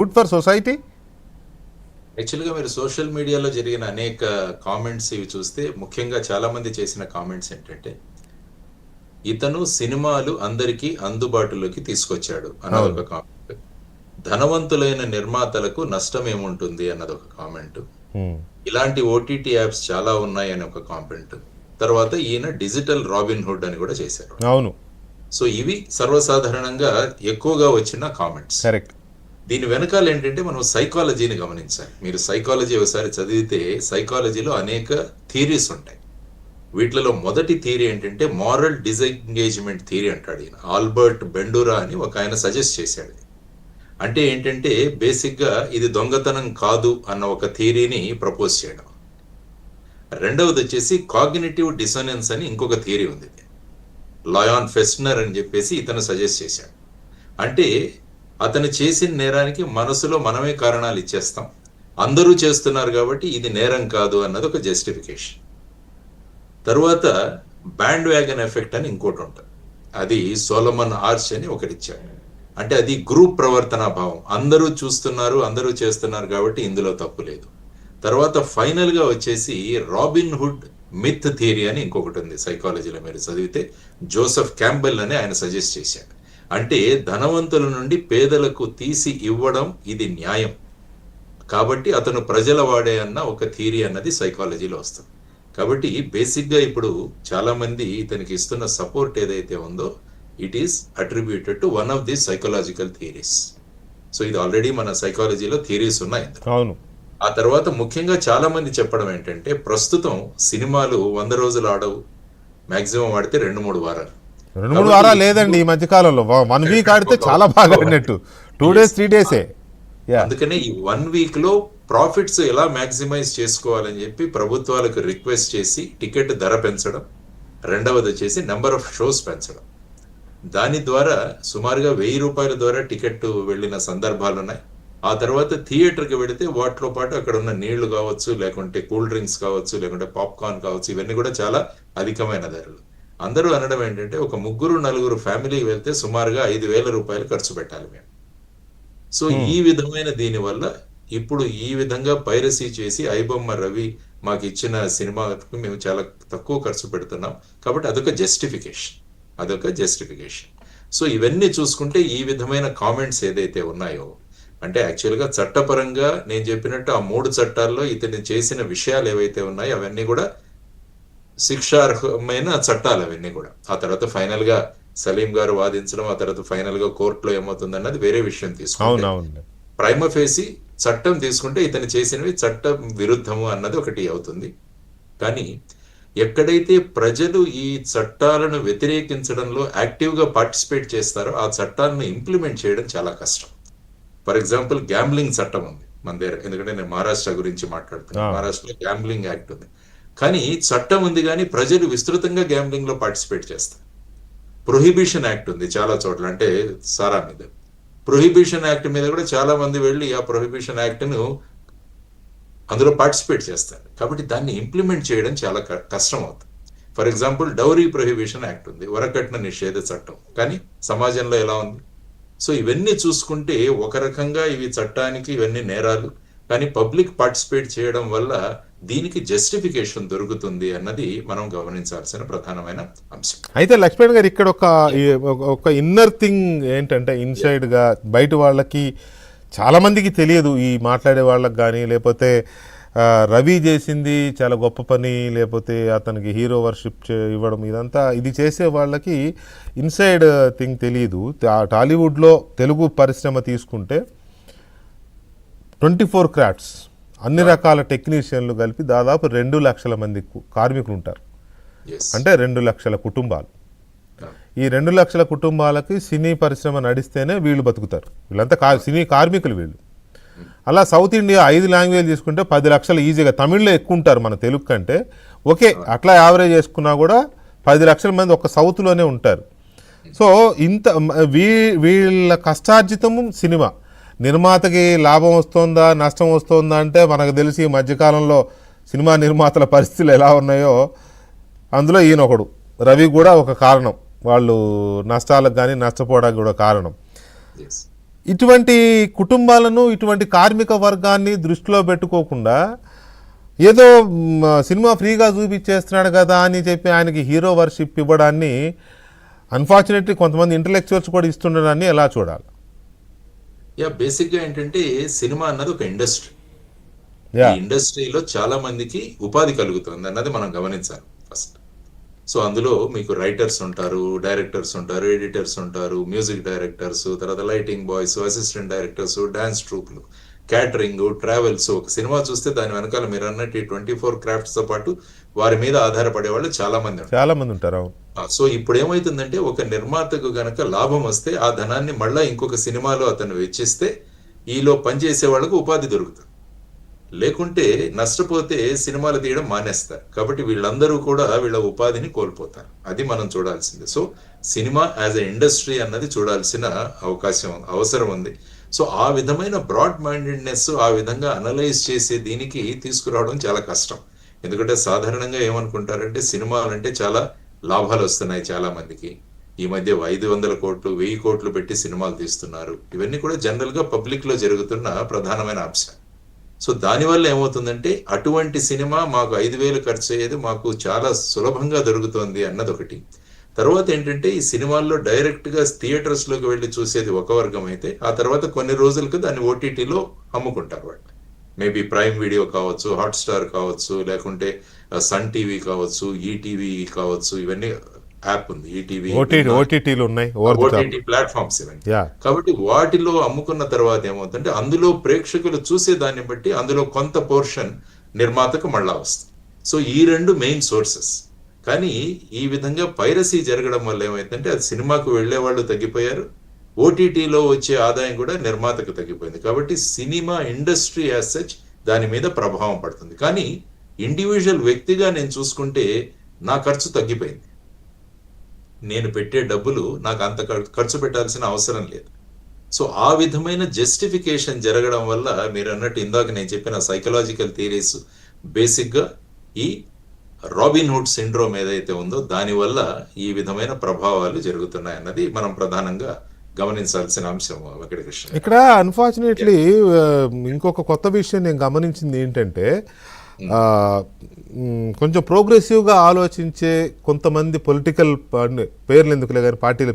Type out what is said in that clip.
Good for society. యాక్చువల్గా మీరు social మీడియాలో జరిగిన అనేక కామెంట్స్ ఇవి చూస్తే ముఖ్యంగా చాలా మంది చేసిన కామెంట్స్ ఏంటంటే ఇతను సినిమాలు అందరికీ అందుబాటులోకి తీసుకొచ్చాడు అన్నది ఒక కామెంట్, ధనవంతులైన నిర్మాతలకు నష్టం ఏముంటుంది అన్నది ఒక కామెంట్, ఇలాంటి ఓటీటీ యాప్స్ చాలా ఉన్నాయి అని ఒక కామెంట్, తర్వాత ఈయన డిజిటల్ రాబిన్ హుడ్ అని కూడా చేశారు. అవును. సో ఇవి సర్వసాధారణంగా ఎక్కువగా వచ్చిన కామెంట్స్. కరెక్ట్. దీని వెనకాల ఏంటంటే మనం సైకాలజీని గమనించాలి. మీరు సైకాలజీ ఒకసారి చదివితే సైకాలజీలో అనేక థియరీస్ ఉంటాయి. వీటిలో మొదటి థియరీ ఏంటంటే మారల్ డిసెంగేజ్మెంట్ థియరీ అంటాడు ఈయన. ఆల్బర్ట్ బెండూరా అని ఒక ఆయన సజెస్ట్ చేశాడు. అంటే ఏంటంటే బేసిక్గా ఇది దొంగతనం కాదు అన్న ఒక థియరీని ప్రపోజ్ చేయడం. రెండవది వచ్చేసి కాగ్నిటివ్ డిసోనెన్స్ అని ఇంకొక థియరీ ఉంది, లయాన్ ఫెస్నర్ అని చెప్పేసి ఇతను సజెస్ట్ చేశాడు. అంటే అతను చేసిన నేరానికి మనసులో మనమే కారణాలు ఇచ్చేస్తాం, అందరూ చేస్తున్నారు కాబట్టి ఇది నేరం కాదు అన్నది ఒక జస్టిఫికేషన్. తరువాత బ్యాండ్ వ్యాగన్ ఎఫెక్ట్ అని ఇంకోటి ఉంటుంది, అది సోలమన్ ఆర్చ్ అని ఒకటి ఇచ్చాడు. అంటే అది గ్రూప్ ప్రవర్తనా భావం, అందరూ చూస్తున్నారు అందరూ చేస్తున్నారు కాబట్టి ఇందులో తప్పు లేదు. తర్వాత ఫైనల్ గా వచ్చేసి రాబిన్ హుడ్ మిత్ థియరీ అని ఇంకొకటి ఉంది సైకాలజీలో, మీరు చదివితే జోసెఫ్ క్యాంబెల్ అని ఆయన సజెస్ట్ చేశాడు. అంటే ధనవంతుల నుండి పేదలకు తీసి ఇవ్వడం ఇది న్యాయం కాబట్టి అతను ప్రజల వాడే అన్న ఒక థియరీ అన్నది సైకాలజీలో వస్తుంది. కాబట్టి బేసిక్గా ఇప్పుడు చాలా మంది ఇతనికి ఇస్తున్న సపోర్ట్ ఏదైతే ఉందో it is attributed to one of the psychological theories. So ఇది ఆల్రెడీ మన సైకాలజీలో థియరీస్ ఉన్నాయి. అవును. ఆ తర్వాత ముఖ్యంగా చాలా మంది చెప్పడం ఏంటంటే ప్రస్తుతం సినిమాలు 100 రోజులు ఆడవు, మాక్సిమం ఆడితే 2-3 వారాలు. 2-3 వారాలు లేదండి ఈ మధ్య కాలంలో, 1 వీక్ ఆడితే చాలా బాగా ఆడినట్టు, 2 days 3 days. అందుకనే ఈ 1 week లో ప్రాఫిట్స్ ఎలా మాక్సిమైజ్ చేసుకోవాలని చెప్పి ప్రభుత్వాలకు రిక్వెస్ట్ చేసి టికెట్ ధర పెంచడం, రెండవది వచ్చేసి నెంబర్ ఆఫ్ షోస్ పెంచడం. దాని ద్వారా సుమారుగా 1000 రూపాయల ద్వారా టికెట్ వెళ్ళిన సందర్భాలు ఉన్నాయి. ఆ తర్వాత థియేటర్కి వెళితే వాటిలో పాటు అక్కడ ఉన్న నీళ్లు కావచ్చు, లేకుంటే కూల్ డ్రింక్స్ కావచ్చు, లేకుంటే పాప్కార్న్ కావచ్చు, ఇవన్నీ కూడా చాలా అధికమైన ధరలు. అందరూ అనడం ఏంటంటే ఒక 3-4 ఫ్యామిలీ వెళ్తే సుమారుగా 5,000 రూపాయలు ఖర్చు పెట్టాలి మేము. సో ఈ విధమైన దీనివల్ల ఇప్పుడు ఈ విధంగా పైరసీ చేసి ఐబొమ్మ రవి మాకు ఇచ్చిన సినిమాకు మేము చాలా తక్కువ ఖర్చు పెడుతున్నాం కాబట్టి అదొక జస్టిఫికేషన్. సో ఇవన్నీ చూసుకుంటే ఈ విధమైన కామెంట్స్ ఏదైతే ఉన్నాయో, అంటే యాక్చువల్గా చట్టపరంగా నేను చెప్పినట్టు ఆ 3 చట్టాల్లో ఇతను చేసిన విషయాలు ఏవైతే ఉన్నాయో అవన్నీ కూడా శిక్షార్హమైన చట్టాలు అవన్నీ కూడా. ఆ తర్వాత ఫైనల్ గా సలీం గారు వాదించడం, ఆ తర్వాత ఫైనల్ గా కోర్టులో ఏమవుతుంది అన్నది వేరే విషయం తీసుకుంటే, ప్రైమ ఫేసి చట్టం తీసుకుంటే ఇతను చేసినవి చట్టం విరుద్ధము అన్నది ఒకటి అవుతుంది. కానీ ఎక్కడైతే ప్రజలు ఈ చట్టాలను వ్యతిరేకించడంలో యాక్టివ్ గా పార్టిసిపేట్ చేస్తారో ఆ చట్టాలను ఇంప్లిమెంట్ చేయడం చాలా కష్టం. ఫర్ ఎగ్జాంపుల్ గ్యాంబ్లింగ్ చట్టం ఉంది మన దగ్గర, ఎందుకంటే నేను మహారాష్ట్ర గురించి మాట్లాడుతున్నాను. మహారాష్ట్రలో గ్యాంబ్లింగ్ యాక్ట్ ఉంది, కానీ చట్టం ఉంది కానీ ప్రజలు విస్తృతంగా గ్యాంబ్లింగ్ లో పార్టిసిపేట్ చేస్తారు. ప్రొహిబిషన్ యాక్ట్ ఉంది చాలా చోట్ల, అంటే సారా మీద. ప్రొహిబిషన్ యాక్ట్ మీద కూడా చాలా మంది వెళ్ళి ఆ ప్రొహిబిషన్ యాక్ట్ ను అందులో పార్టిసిపేట్ చేస్తారు. కాబట్టి దాన్ని ఇంప్లిమెంట్ చేయడం చాలా కష్టం అవుతుంది. For example dowry prohibition act ఉంది, వరకట్న నిషేధ చట్టం, కానీ సమాజంలో ఎలా ఉంది? సో ఇవన్నీ చూసుకుంటే ఒక రకంగా ఇవి చట్టానికి ఇవన్నీ నేరాలు, కానీ పబ్లిక్ పార్టిసిపేట్ చేయడం వల్ల దీనికి జస్టిఫికేషన్ దొరుకుతుంది అన్నది మనం గమనించాల్సిన ప్రధానమైన అంశం. అయితే లక్ష్మణ్ గారు ఇక్కడ ఒక ఇన్నర్ థింగ్ ఏంటంటే ఇన్సైడ్ గా బయట వాళ్ళకి చాలా మందికి తెలియదు, ఈ మాట్లాడే వాళ్ళకి కానీ, లేకపోతే రవి చేసింది చాలా గొప్ప పని, లేకపోతే అతనికి హీరో వర్షిప్ ఇవ్వడం, ఇదంతా ఇది చేసే వాళ్ళకి ఇన్సైడ్ థింగ్ తెలియదు. టాలీవుడ్లో తెలుగు పరిశ్రమ తీసుకుంటే 24 క్రాఫ్ట్స్ అన్ని రకాల టెక్నీషియన్లు కలిపి దాదాపు 2 లక్షల మంది కార్మికులు ఉంటారు. అంటే 2 లక్షల కుటుంబాలు. ఈ 2 లక్షల కుటుంబాలకి సినీ పరిశ్రమ నడిస్తేనే వీళ్ళు బతుకుతారు. వీళ్ళంతా సినీ కార్మికులు వీళ్ళు. అలా సౌత్ ఇండియా 5 లాంగ్వేజ్ తీసుకుంటే 10 లక్షలు ఈజీగా, తమిళ్లో ఎక్కువ ఉంటారు మన తెలుగు కంటే. ఓకే, అట్లా యావరేజ్ చేసుకున్నా కూడా 10 లక్షల మంది ఒక సౌత్లోనే ఉంటారు. సో ఇంత వీళ్ళ కష్టార్జితము సినిమా. నిర్మాతకి లాభం వస్తుందా నష్టం వస్తుందా అంటే మనకు తెలిసి ఈ మధ్యకాలంలో సినిమా నిర్మాతల పరిస్థితులు ఎలా ఉన్నాయో అందులో ఈయన ఒకడు, రవి కూడా ఒక కారణం. వాళ్ళు నష్టాలకు కానీ నష్టపోవడానికి కూడా కారణం. ఇటువంటి కుటుంబాలను, ఇటువంటి కార్మిక వర్గాన్ని దృష్టిలో పెట్టుకోకుండా ఏదో సినిమా ఫ్రీగా చూపించేస్తున్నాడు కదా అని చెప్పి ఆయనకి హీరో వర్షిప్ ఇవ్వడాన్ని అన్ఫార్చునేట్లీ కొంతమంది ఇంటలెక్చువల్స్ కూడా ఇస్తుండడాన్ని ఎలా చూడాలి? బేసిక్ గా ఏంటంటే సినిమా అన్నది ఒక ఇండస్ట్రీ. ఈ యా ఇండస్ట్రీలో చాలా మందికి ఉపాధి కలుగుతుంది అన్నది మనం గమనించాలి ఫస్ట్. సో అందులో మీకు రైటర్స్ ఉంటారు, డైరెక్టర్స్ ఉంటారు, ఎడిటర్స్ ఉంటారు, మ్యూజిక్ డైరెక్టర్స్, తర్వాత lighting boys, assistant directors, dance ట్రూప్లు, క్యాటరింగ్, ట్రావెల్స్. ఒక సినిమా చూస్తే దాని వెనకాల మీరు అన్నట్టు 24 క్రాఫ్ట్స్ తో పాటు వారి మీద ఆధారపడే వాళ్ళు చాలా మంది ఉంటారు. చాలా మంది ఉంటారు. అవును. సో ఇప్పుడు ఏమైతుందంటే ఒక నిర్మాతకు గనక లాభం వస్తే ఆ ధనాన్ని మళ్ళా ఇంకొక సినిమాలో అతను వెచ్చిస్తే ఈలో పనిచేసే వాళ్ళకు ఉపాధి దొరుకుతుంది. లేకుంటే నష్టపోతే సినిమాలు తీయడం మానేస్తారు. కాబట్టి వీళ్ళందరూ కూడా వీళ్ళ ఉపాధిని కోల్పోతారు. అది మనం చూడాల్సింది. So cinema as a industry అన్నది చూడాల్సిన అవసరం ఉంది. సో ఆ విధమైన బ్రాడ్ మైండెడ్నెస్, ఆ విధంగా అనలైజ్ చేసే దీనికి తీసుకురావడం చాలా కష్టం. ఎందుకంటే సాధారణంగా ఏమనుకుంటారంటే సినిమాలు అంటే చాలా లాభాలు వస్తున్నాయి చాలా మందికి. ఈ మధ్య 500 కోట్లు 1000 కోట్లు పెట్టి సినిమాలు తీస్తున్నారు. ఇవన్నీ కూడా జనరల్ గా పబ్లిక్ లో జరుగుతున్న ప్రధానమైన అంశం. సో దానివల్ల ఏమవుతుందంటే అటువంటి సినిమా మాకు 5,000 ఖర్చు అయ్యేది మాకు చాలా సులభంగా దొరుకుతోంది అన్నది ఒకటి. తర్వాత ఏంటంటే ఈ సినిమాల్లో డైరెక్ట్ గా థియేటర్స్ లోకి వెళ్ళి చూసేది ఒక వర్గం అయితే, ఆ తర్వాత కొన్ని రోజులకు దాన్ని ఓటీటీలో అమ్ముకుంటారు వాళ్ళు. మేబీ ప్రైమ్ వీడియో కావచ్చు, హాట్స్టార్ కావచ్చు, లేకుంటే సన్ టీవీ కావచ్చు, ఈటీవీ కావచ్చు, ఇవన్నీ యాప్ ఉంది ఈటీవీ, ఓటీటీలు ఉన్నాయి, ఓటీటీ ప్లాట్ఫామ్స్ ఇవన్నీ. యా కాబట్టి వాటిలో అమ్ముకున్న తర్వాత ఏమవుతుందంటే అందులో ప్రేక్షకులు చూసే దాన్ని బట్టి అందులో కొంత పోర్షన్ నిర్మాతకు మళ్ళా వస్తుంది. సో ఈ రెండు మెయిన్ సోర్సెస్. కానీ ఈ విధంగా పైరసీ జరగడం వల్ల ఏమైందంటే అది సినిమాకు వెళ్లే వాళ్ళు తగ్గిపోయారు, ఓటీటీలో వచ్చే ఆదాయం కూడా నిర్మాతకు తగ్గిపోయింది. కాబట్టి సినిమా ఇండస్ట్రీ యాజ్ సచ్ దాని మీద ప్రభావం పడుతుంది. కానీ ఇండివిజువల్ వ్యక్తిగా నేను చూసుకుంటే నా ఖర్చు తగ్గిపోయింది. నేను పెట్టే డబ్బులు నాకు అంత ఖర్చు పెట్టాల్సిన అవసరం లేదు. సో ఆ విధమైన జస్టిఫికేషన్ జరగడం వల్ల మీరు అన్నట్టు ఇందాక నేను చెప్పిన సైకలాజికల్ థియరీస్ బేసిక్ గా ఈ రాబిన్ హుడ్ సిండ్రోమ్ ఏదైతే ఉందో దానివల్ల ఈ విధమైన ప్రభావాలు జరుగుతున్నాయి అన్నది మనం ప్రధానంగా గమనించాల్సిన అంశం వెంకటకృష్ణ. ఇక్కడ అన్ఫార్చునేట్లీ ఇంకొక కొత్త విషయం నేను గమనించింది ఏంటంటే కొంచెం ప్రోగ్రెసివ్గా ఆలోచించే కొంతమంది పొలిటికల్ పేర్లు ఎందుకులే కానీ పార్టీల